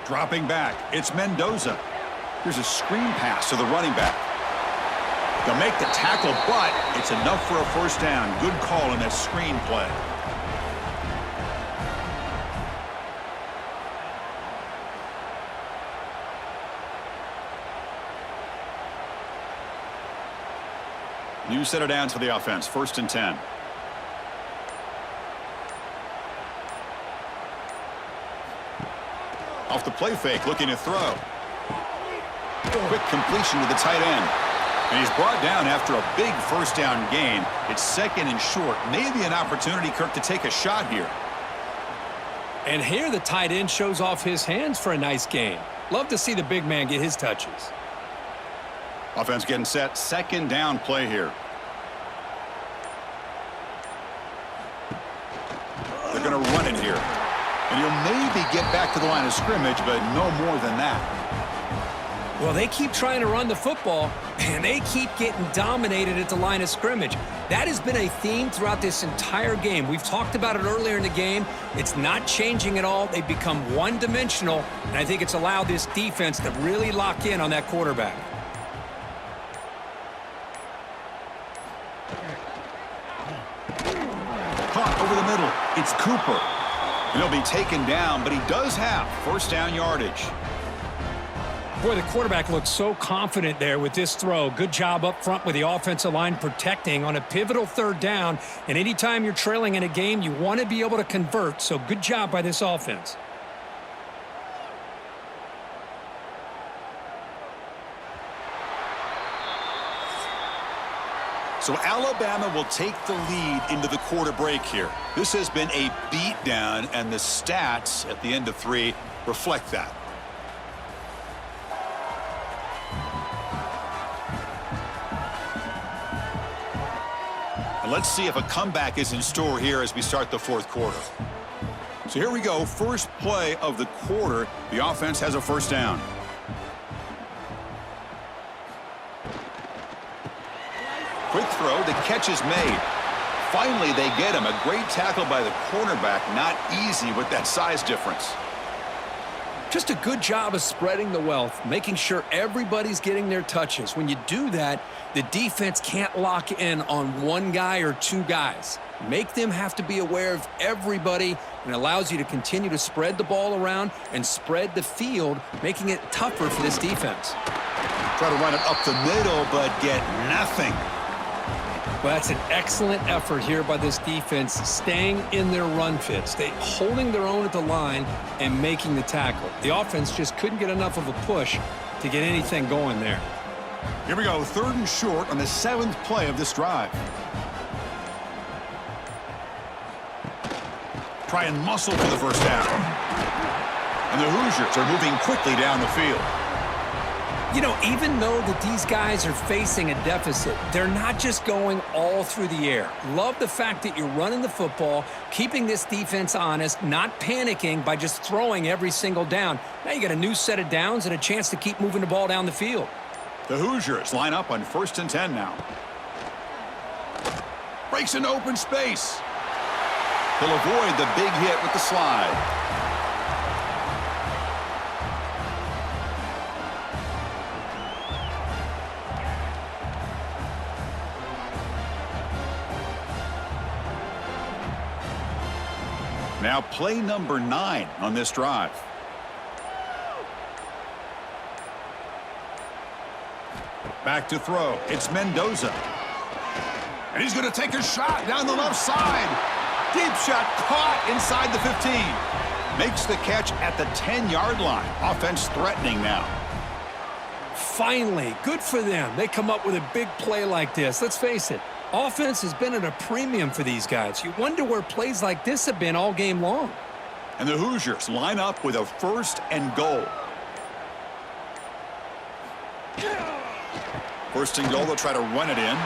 A: Dropping back, it's Mendoza. Here's a screen pass to the running back. They'll make the tackle, but it's enough for a first down. Good call in that screen play. New set it down to the offense. 1st and 10. Off the play fake, looking to throw. Quick completion to the tight end. And he's brought down after a big first down gain. It's 2nd and short. Maybe an opportunity, Kirk, to take a shot here.
B: And here the tight end shows off his hands for a nice gain. Love to see the big man get his touches.
A: Offense getting set. 2nd down play here. They're going to run it here. And he'll maybe get back to the line of scrimmage, but no more than that.
B: Well, they keep trying to run the football, and they keep getting dominated at the line of scrimmage. That has been a theme throughout this entire game. We've talked about it earlier in the game. It's not changing at all. They've become one-dimensional, and I think it's allowed this defense to really lock in on that quarterback.
A: Caught over the middle. It's Cooper. And he'll be taken down, but he does have first down yardage.
B: Boy, the quarterback looks so confident there with this throw. Good job up front with the offensive line protecting on a pivotal 3rd down. And anytime you're trailing in a game, you want to be able to convert. So good job by this offense.
A: So Alabama will take the lead into the quarter break here. This has been a beatdown, and the stats at the end of 3 reflect that. And let's see if a comeback is in store here as we start the 4th quarter. So here we go. First play of the quarter. The offense has a first down. Quick throw, the catch is made. Finally, they get him. A great tackle by the cornerback. Not easy with that size difference.
B: Just a good job of spreading the wealth, making sure everybody's getting their touches. When you do that, the defense can't lock in on one guy or two guys. Make them have to be aware of everybody, and allows you to continue to spread the ball around and spread the field, making it tougher for this defense.
A: Try to run it up the middle, but get nothing.
B: Well, that's an excellent effort here by this defense, staying in their run fits. They holding their own at the line and making the tackle. The offense just couldn't get enough of a push to get anything going there.
A: Here we go, 3rd and short on the 7th play of this drive. Try and muscle for the first down. And the Hoosiers are moving quickly down the field.
B: You know, even though that these guys are facing a deficit, they're not just going all through the air. Love the fact that you're running the football, keeping this defense honest, not panicking by just throwing every single down. Now you got a new set of downs and a chance to keep moving the ball down the field.
A: The Hoosiers line up on 1st and 10 now. Breaks into open space. He'll avoid the big hit with the slide. Now play number 9 on this drive. Back to throw. It's Mendoza. And he's going to take a shot down the left side. Deep shot caught inside the 15. Makes the catch at the 10-yard line. Offense threatening now.
B: Finally, good for them. They come up with a big play like this. Let's face it. Offense has been at a premium for these guys. You wonder where plays like this have been all game long.
A: And the Hoosiers line up with a 1st and goal. 1st and goal, they'll try to run it in.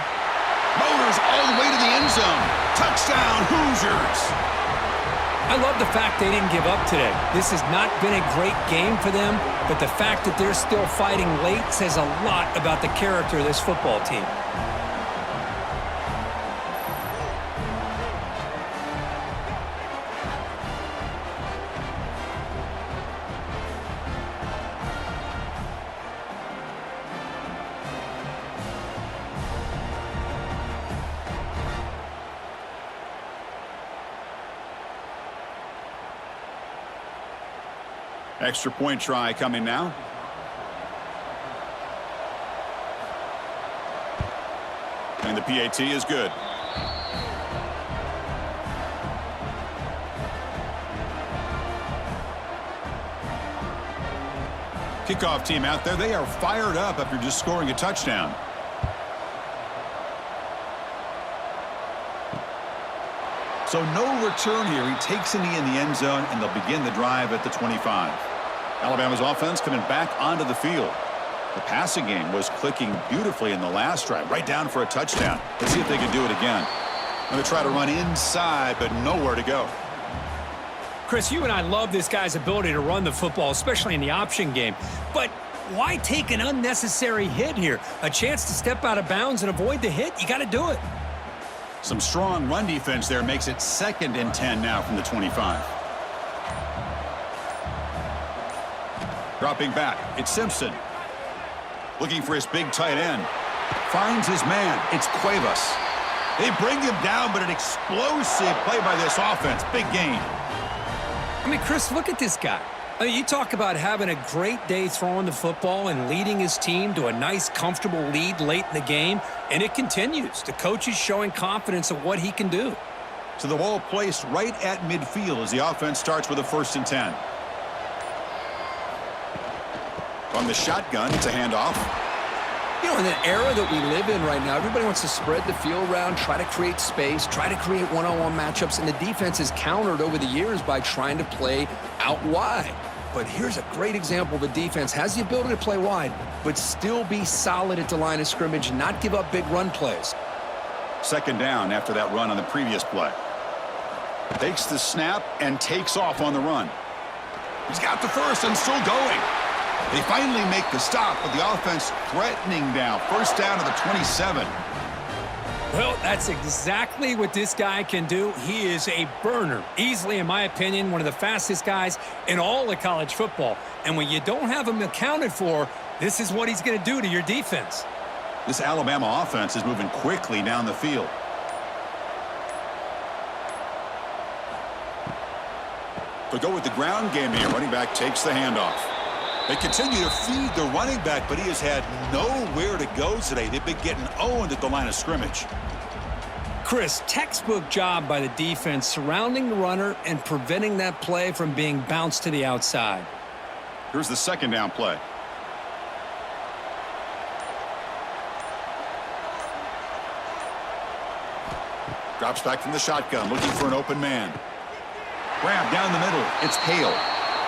A: Motors all the way to the end zone. Touchdown, Hoosiers.
B: I love the fact they didn't give up today. This has not been a great game for them, but the fact that they're still fighting late says a lot about the character of this football team.
A: Extra point try coming now. And the PAT is good. Kickoff team out there. They are fired up after just scoring a touchdown. So no return here. He takes a knee in the end zone, and they'll begin the drive at the 25. Alabama's offense coming back onto the field. The passing game was clicking beautifully in the last drive, right down for a touchdown. Let's see if they can do it again. Going to try to run inside, but nowhere to go.
B: Chris, you and I love this guy's ability to run the football, especially in the option game. But why take an unnecessary hit here? A chance to step out of bounds and avoid the hit? You got to do it.
A: Some strong run defense there makes it 2nd and 10 now from the 25. Dropping back, it's Simpson. Looking for his big tight end. Finds his man, it's Cuevas. They bring him down, but an explosive play by this offense. Big gain.
B: I mean, Chris, look at this guy. I mean, you talk about having a great day throwing the football and leading his team to a nice, comfortable lead late in the game, and it continues. The coach is showing confidence of what he can do.
A: So the ball placed right at midfield as the offense starts with a 1st and 10. From the shotgun, it's a handoff.
B: You know, in the era that we live in right now, everybody wants to spread the field around, try to create space, try to create one-on-one matchups, and the defense is countered over the years by trying to play out wide. But here's a great example. The defense has the ability to play wide, but still be solid at the line of scrimmage and not give up big run plays.
A: 2nd down after that run on the previous play. Takes the snap and takes off on the run. He's got the 1st and still going. They finally make the stop, but the offense threatening now. 1st down to the 27.
B: Well, that's exactly what this guy can do. He is a burner. Easily, in my opinion, one of the fastest guys in all of college football. And when you don't have him accounted for, this is what he's going to do to your defense.
A: This Alabama offense is moving quickly down the field. They'll go with the ground game here. Running back takes the handoff. They continue to feed the running back, but he has had nowhere to go today. They've been getting owned at the line of scrimmage.
B: Chris, textbook job by the defense surrounding the runner and preventing that play from being bounced to the outside.
A: Here's the second down play. Drops back from the shotgun, looking for an open man. Grab down the middle. It's Hale.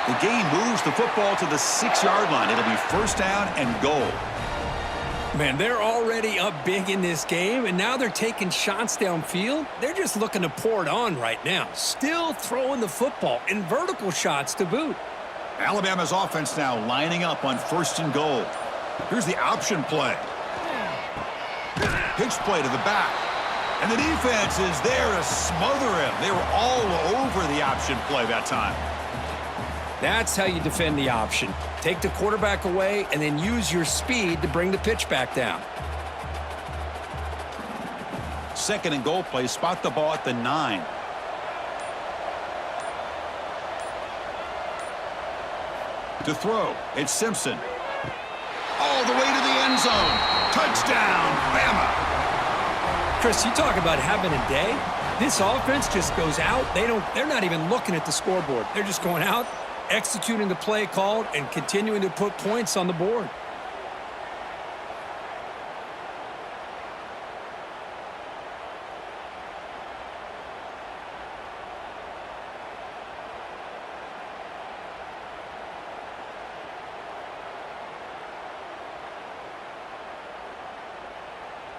A: The game moves the football to the 6-yard line. It'll be first down and goal.
B: Man, they're already up big in this game, and now they're taking shots downfield. They're just looking to pour it on right now. Still throwing the football in vertical shots to boot.
A: Alabama's offense now lining up on first and goal. Here's the option play. Pitch play to the back. And the defense is there to smother him. They were all over the option play that time.
B: That's how you defend the option. Take the quarterback away and then use your speed to bring the pitch back down.
A: Second and goal play. Spot the ball at the 9. To throw, it's Simpson. All the way to the end zone. Touchdown, Bama.
B: Chris, you talk about having a day. This offense just goes out. They're not even looking at the scoreboard. They're just going out, executing the play called, and continuing to put points on the board.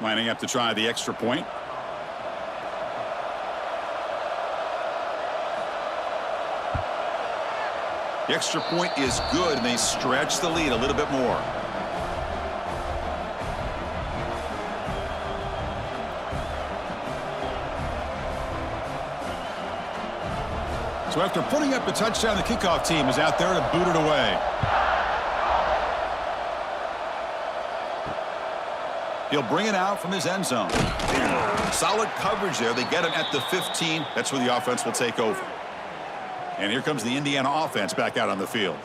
A: Lining up to try the extra point. The extra point is good, and they stretch the lead a little bit more. So after putting up the touchdown, the kickoff team is out there to boot it away. He'll bring it out from his end zone. Solid coverage there. They get him at the 15. That's where the offense will take over. And here comes the Indiana offense back out on the field.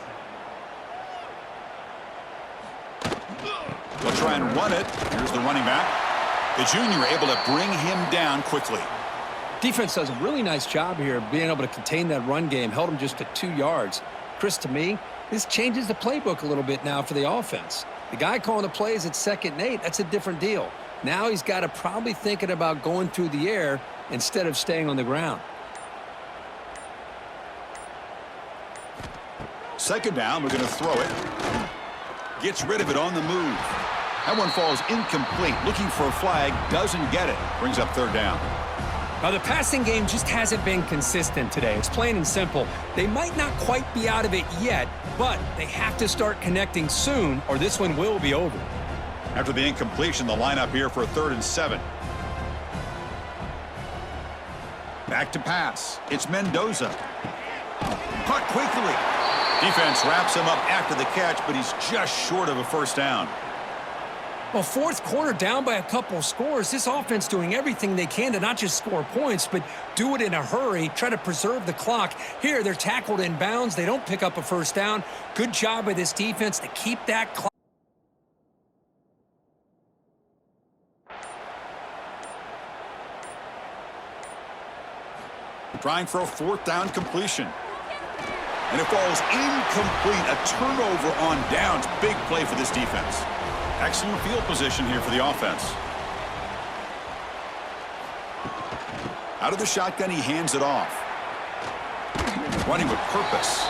A: They'll try and run it. Here's the running back. The junior able to bring him down quickly.
B: Defense does a really nice job here of being able to contain that run game. Held him just to 2 yards. Chris, to me, this changes the playbook a little bit now for the offense. The guy calling the plays at 2nd and 8, that's a different deal. Now he's got to probably thinking about going through the air instead of staying on the ground.
A: Second down, we're going to throw it. Gets rid of it on the move. That one falls incomplete. Looking for a flag, doesn't get it. Brings up third down.
B: Now, the passing game just hasn't been consistent today. It's plain and simple. They might not quite be out of it yet, but they have to start connecting soon, or this one will be over.
A: After the incompletion, the lineup here for a 3rd and 7. Back to pass. It's Mendoza. Caught quickly. Defense wraps him up after the catch, but he's just short of a first down.
B: Well, 4th quarter down by a couple of scores. This offense doing everything they can to not just score points, but do it in a hurry, try to preserve the clock. Here, they're tackled in bounds. They don't pick up a first down. Good job by this defense to keep that clock.
A: Trying for a 4th down completion. And it falls incomplete. A turnover on downs. Big play for this defense. Excellent field position here for the offense. Out of the shotgun, he hands it off. Running with purpose.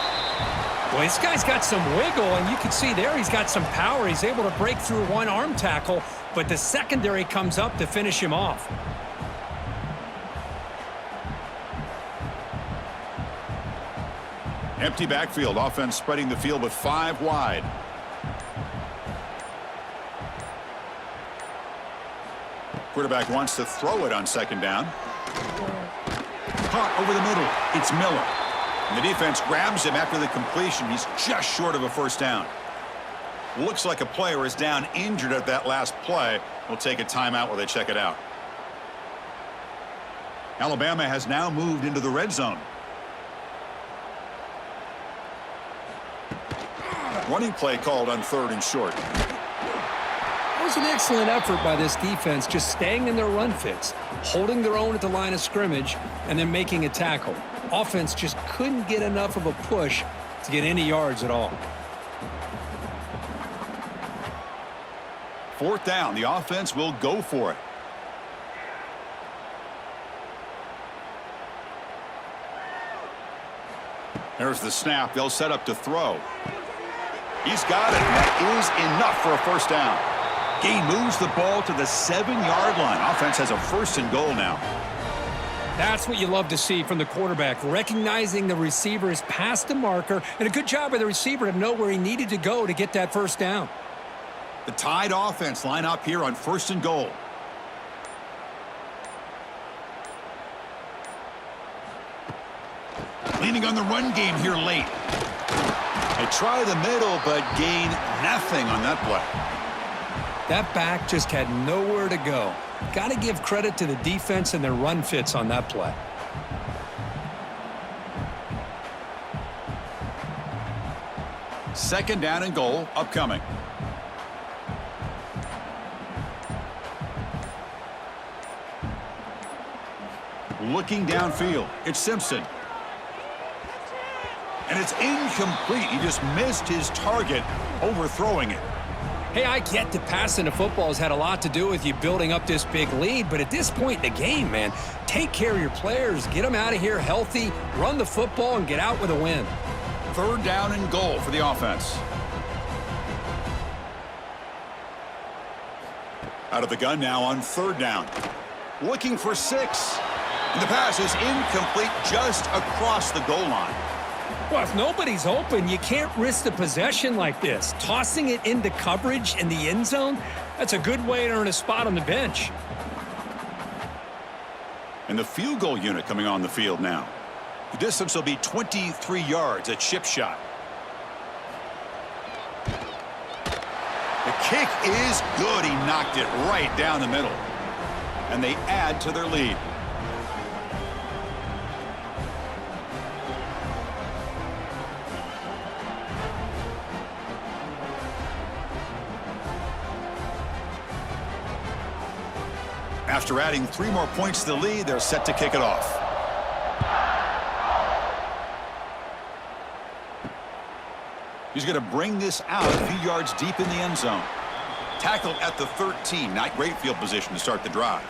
B: Well, this guy's got some wiggle, and you can see there he's got some power. He's able to break through one arm tackle, but the secondary comes up to finish him off.
A: Empty backfield. Offense spreading the field with 5 wide. Quarterback wants to throw it on second down. Caught over the middle. It's Miller. And the defense grabs him after the completion. He's just short of a first down. Looks like a player is down injured at that last play. We'll take a timeout while they check it out. Alabama has now moved into the red zone. Running play called on 3rd and short.
B: It was an excellent effort by this defense, just staying in their run fits, holding their own at the line of scrimmage, and then making a tackle. Offense just couldn't get enough of a push to get any yards at all.
A: 4th down. The offense will go for it. There's the snap. They'll set up to throw. He's got it. That is enough for a first down. Gain moves the ball to the 7-yard line. Offense has a 1st and goal now.
B: That's what you love to see from the quarterback, recognizing the receiver is past the marker, and a good job by the receiver to know where he needed to go to get that first down.
A: The Tide offense line up here on 1st and goal. Leaning on the run game here late. They try the middle, but gain nothing on that play.
B: That back just had nowhere to go. Got to give credit to the defense and their run fits on that play.
A: Second down and goal upcoming. Looking downfield. It's Simpson. And it's incomplete. He just missed his target, overthrowing it.
B: Hey, I get that passing the football has had a lot to do with you building up this big lead, but at this point in the game, man, take care of your players, get them out of here healthy, run the football, and get out with a win.
A: 3rd down and goal for the offense. Out of the gun now on 3rd down. Looking for 6. And the pass is incomplete just across the goal line.
B: Well, if nobody's open, you can't risk the possession like this. Tossing it into coverage in the end zone, that's a good way to earn a spot on the bench.
A: And the field goal unit coming on the field now. The distance will be 23 yards at chip shot. The kick is good. He knocked it right down the middle. And they add to their lead. After adding 3 more points to the lead, they're set to kick it off. He's going to bring this out a few yards deep in the end zone. Tackled at the 13. Not great field position to start the drive.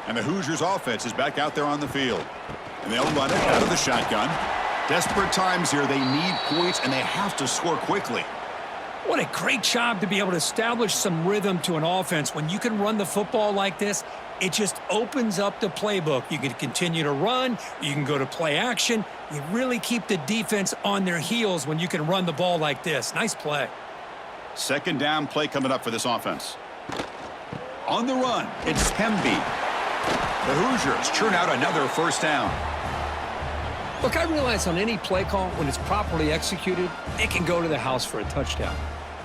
A: And the Hoosiers offense is back out there on the field. And they'll run it out of the shotgun. Desperate times here. They need points, and they have to score quickly.
B: What a great job to be able to establish some rhythm to an offense. When you can run the football like this, it just opens up the playbook. You can continue to run. You can go to play action. You really keep the defense on their heels when you can run the ball like this. Nice play.
A: 2nd down play coming up for this offense. On the run, it's Hemby. The Hoosiers churn out another first down.
B: Look, I realize on any play call, when it's properly executed, it can go to the house for a touchdown.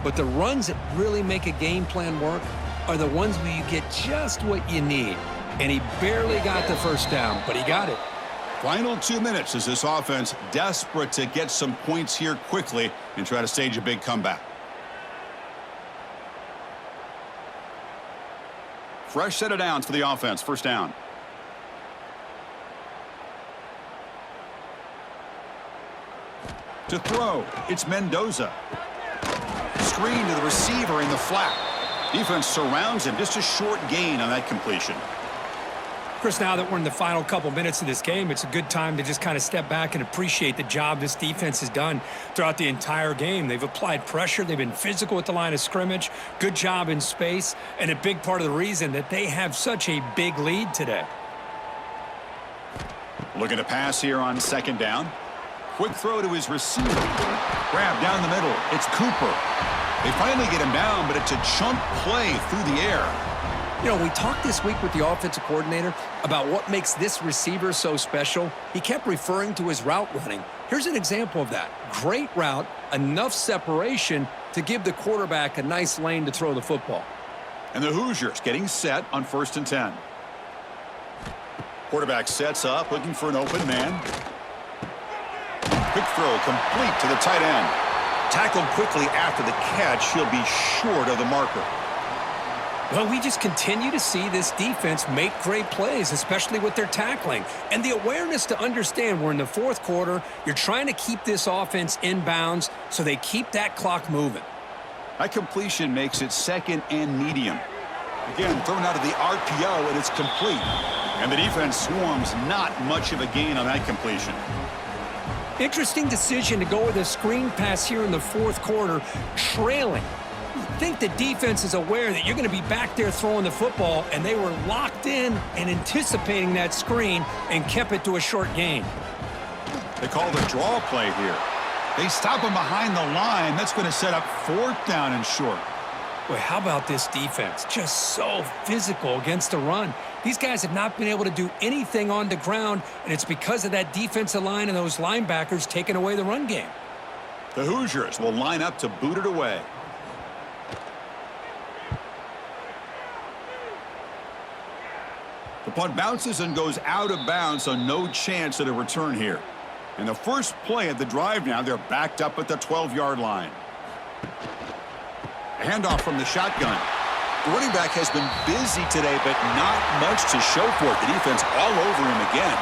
B: But the runs that really make a game plan work are the ones where you get just what you need. And he barely got the first down, but he got it.
A: Final 2 minutes as this offense desperate to get some points here quickly and try to stage a big comeback. Fresh set of downs for the offense. First down. To throw, it's Mendoza. Screen to the receiver in the flat. Defense surrounds him. Just a short gain on that completion.
B: Chris, now that we're in the final couple minutes of this game, it's a good time to just kind of step back and appreciate the job this defense has done throughout the entire game. They've applied pressure. They've been physical at the line of scrimmage. Good job in space. And a big part of the reason that they have such a big lead today.
A: Looking to pass here on 2nd down. Quick throw to his receiver. Grab down the middle. It's Cooper. They finally get him down, but it's a chunk play through the air.
B: You know, we talked this week with the offensive coordinator about what makes this receiver so special. He kept referring to his route running. Here's an example of that. Great route, enough separation to give the quarterback a nice lane to throw the football.
A: And the Hoosiers getting set on 1st and 10. Quarterback sets up, looking for an open man. Quick throw complete to the tight end. Tackled quickly after the catch. He'll be short of the marker.
B: Well, we just continue to see this defense make great plays, especially with their tackling. And the awareness to understand we're in the fourth quarter, you're trying to keep this offense in bounds so they keep that clock moving.
A: That completion makes it 2nd and medium. Again, thrown out of the RPO, and it's complete. And the defense swarms not much of a gain on that completion.
B: Interesting decision to go with a screen pass here in the fourth quarter, trailing. I think the defense is aware that you're going to be back there throwing the football, and they were locked in and anticipating that screen and kept it to a short gain.
A: They call the draw play here. They stop him behind the line. That's going to set up 4th down and short.
B: Boy, how about this defense? Just so physical against the run. These guys have not been able to do anything on the ground, and it's because of that defensive line and those linebackers taking away the run game.
A: The Hoosiers will line up to boot it away. The punt bounces and goes out of bounds, so no chance at a return here. And the first play of the drive now, they're backed up at the 12-yard line. A handoff from the shotgun. The running back has been busy today, but not much to show for it. The defense all over him again.